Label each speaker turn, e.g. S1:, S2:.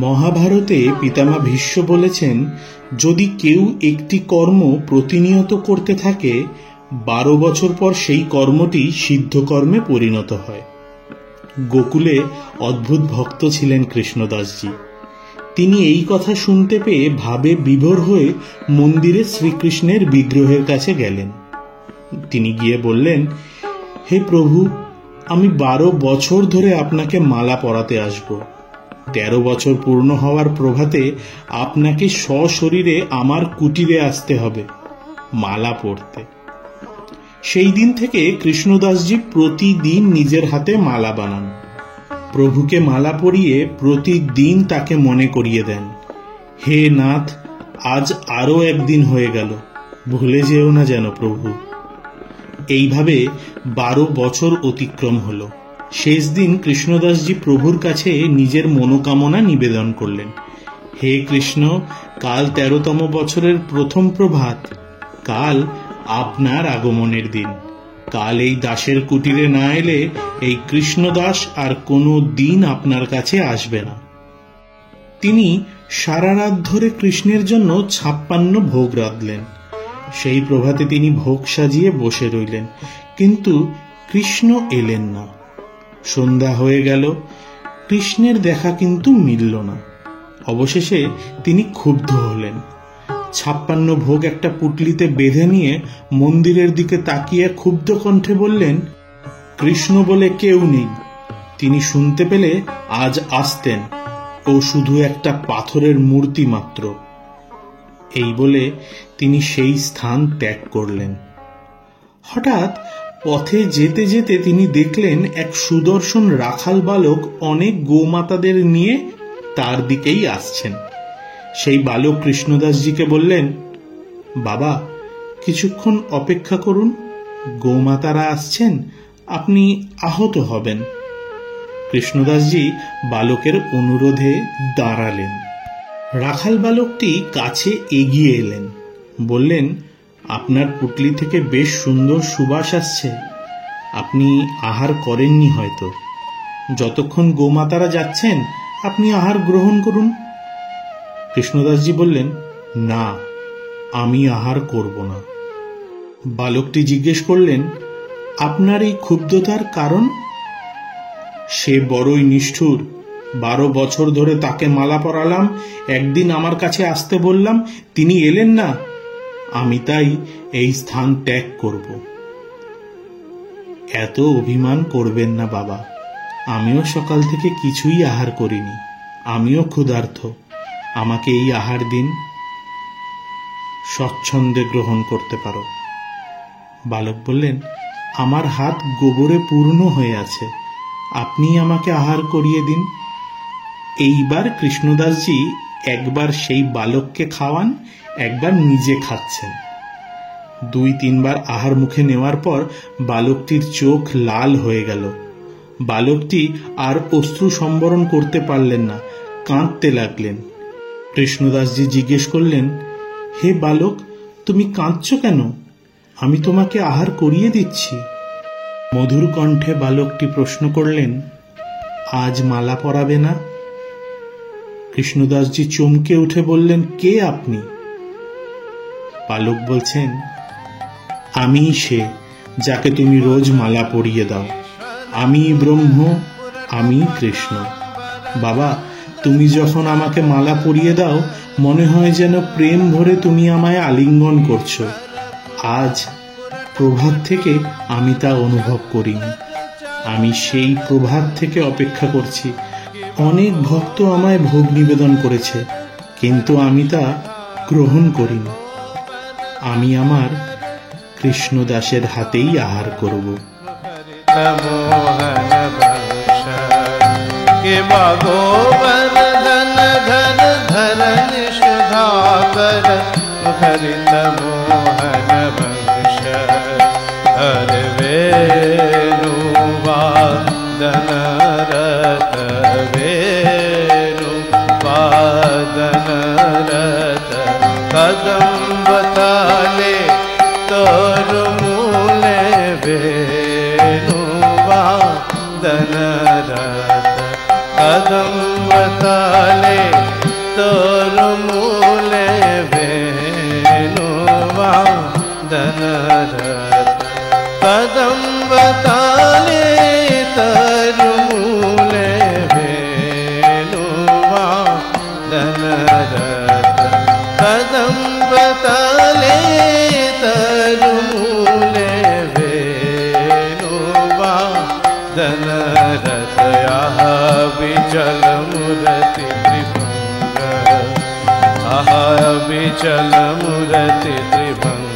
S1: মহাভারতে পিতামা ভীষ্ম বলেছেন, যদি কেউ একটি কর্ম প্রতিনিয়ত করতে থাকে 12 বছর পর সেই কর্মটি সিদ্ধ কর্মে পরিণত হয়। গোকুলে অদ্ভুত ভক্ত ছিলেন কৃষ্ণদাসজি। তিনি এই কথা শুনতে পেয়ে ভাবে বিভোর হয়ে মন্দিরে শ্রীকৃষ্ণের বিগ্রহের কাছে গেলেন। তিনি গিয়ে বললেন, হে প্রভু, আমি 12 বছর ধরে আপনাকে মালা পরাতে আসব। 13 বছর পূর্ণ হওয়ার প্রভাতে আপনাকে সশরীরে আমার কুটিরে আসতে হবে মালা পরতে। সেই দিন থেকে কৃষ্ণদাসজি প্রতিদিন নিজের হাতে মালা বানান। প্রভুকে মালা পরিয়ে প্রতিদিন তাকে মনে করিয়ে দেন, হে নাথ, আজ আরো একদিন হয়ে গেল, ভুলে যেও না যেন প্রভু। এইভাবে 12 বছর অতিক্রম হল। শেষ দিন কৃষ্ণদাসজি প্রভুর কাছে নিজের মনোকামনা নিবেদন করলেন। হে কৃষ্ণ, কাল 13তম বছরের প্রথম প্রভাত, কাল আপনার আগমনের দিন। কাল এই দাসের কুটিরে না এলে এই কৃষ্ণদাস আর কোনো দিন আপনার কাছে আসবে না। তিনি সারা রাত ধরে কৃষ্ণের জন্য 56 ভোগ রাঁধলেন। সেই প্রভাতে তিনি ভোগ সাজিয়ে বসে রইলেন, কিন্তু কৃষ্ণ এলেন না। সন্ধ্যা হয়ে গেল, কৃষ্ণের দেখা কিন্তু মিলল না। অবশেষে তিনি ক্ষুব্ধ হলেন। 56 ভোগ একটা পুটলিতে বেঁধে নিয়ে মন্দিরের দিকে তাকিয়ে ক্ষুব্ধ কণ্ঠে বললেন, কৃষ্ণ বলে কেউ নেই। তিনি শুনতে পেলে আজ আসতেন, ও শুধু একটা পাথরের মূর্তি মাত্র। এই বলে তিনি সেই স্থান ত্যাগ করলেন। হঠাৎ পথে যেতে যেতে তিনি দেখলেন এক সুদর্শন রাখাল বালক অনেক গোমাতাদের নিয়ে তার দিকেই আসছেন। সেই বালক কৃষ্ণদাসজিকে বললেন, বাবা, কিছুক্ষণ অপেক্ষা করুন, গোমাতারা আসছেন, আপনি আহত হবেন। কৃষ্ণদাসজি বালকের অনুরোধে দাঁড়ালেন। রাখাল বালকটি কাছে এগিয়ে এলেন, বললেন, আপনার পুটলি থেকে বেশ সুন্দর সুবাস আসছে, আপনি আহার করেননি হয়তো। যতক্ষণ গোমাতারা যাচ্ছেন আপনি আহার গ্রহণ করুন। কৃষ্ণদাসজি বললেন, না, আমি আহার করব না। বালকটি জিজ্ঞেস করলেন, আপনার এই ক্ষুব্ধতার কারণ? সে বড়ই নিষ্ঠুর। 12 বছর ধরে তাকে মালা পরালাম, একদিন আমার কাছে আসতে বললাম, তিনি এলেন না। আমি তাই এই স্থান ত্যাগ করব। এত অভিমান করবেন না বাবা, আমিও সকাল থেকে কিছুই আহার করিনি, আমিও ক্ষুধার্ত, আমাকে এই আহার দিন, স্বচ্ছন্দে গ্রহণ করতে পারো। বালক বললেন, আমার হাত গোবরে পূর্ণ হয়ে আছে, আপনি আমাকে আহার করিয়ে দিন। এইবার কৃষ্ণদাসজি একবার সেই বালককে খাওয়ান, একবার নিজে খাচ্ছেন। 2-3 বার আহার মুখে নেওয়ার পর বালকটির চোখ লাল হয়ে গেল। বালকটি আর অশ্রু সম্বরণ করতে পারলেন না, কাঁদতে লাগলেন। কৃষ্ণদাসজি জিজ্ঞেস করলেন, হে বালক, তুমি কাঁদছো কেন? আমি তোমাকে আহার করিয়ে দিচ্ছি। মধুর কণ্ঠে বালকটি প্রশ্ন করলেন, আজ মালা পরাবে না? কৃষ্ণদাসজি চমকে উঠে বললেন, কে আপনি? বালক বলছেন, আমি সে যাকে তুমি রোজ মালা পরিয়ে দাও। আমি ব্রহ্ম, আমি কৃষ্ণ। বাবা, তুমি যখন আমাকে মালা পরিয়ে দাও মনে হয় যেন প্রেম ভরে তুমি আমায় আলিঙ্গন করছো। আজ প্রভাত থেকে আমি তা অনুভব করিনি। আমি সেই প্রভাত থেকে অপেক্ষা করছি। অনেক ভক্ত আমায় ভোগ নিবেদন করেছে, কিন্তু আমি তা গ্রহণ করিনি। আমি আমার কৃষ্ণদাসের হাতেই আহার করব।
S2: कदम्बताले तोर मूले वेणुवादनरत कदम्ब बताले तोर मूले वेणुवा धनरत कदम बताले तर मूले वेणुवा धनरत कदम बताले तर मूले वेणुवा धनरत आहा बिचल मूर्ति त्रिभंग आहा बिचल मूर्ति त्रिभंग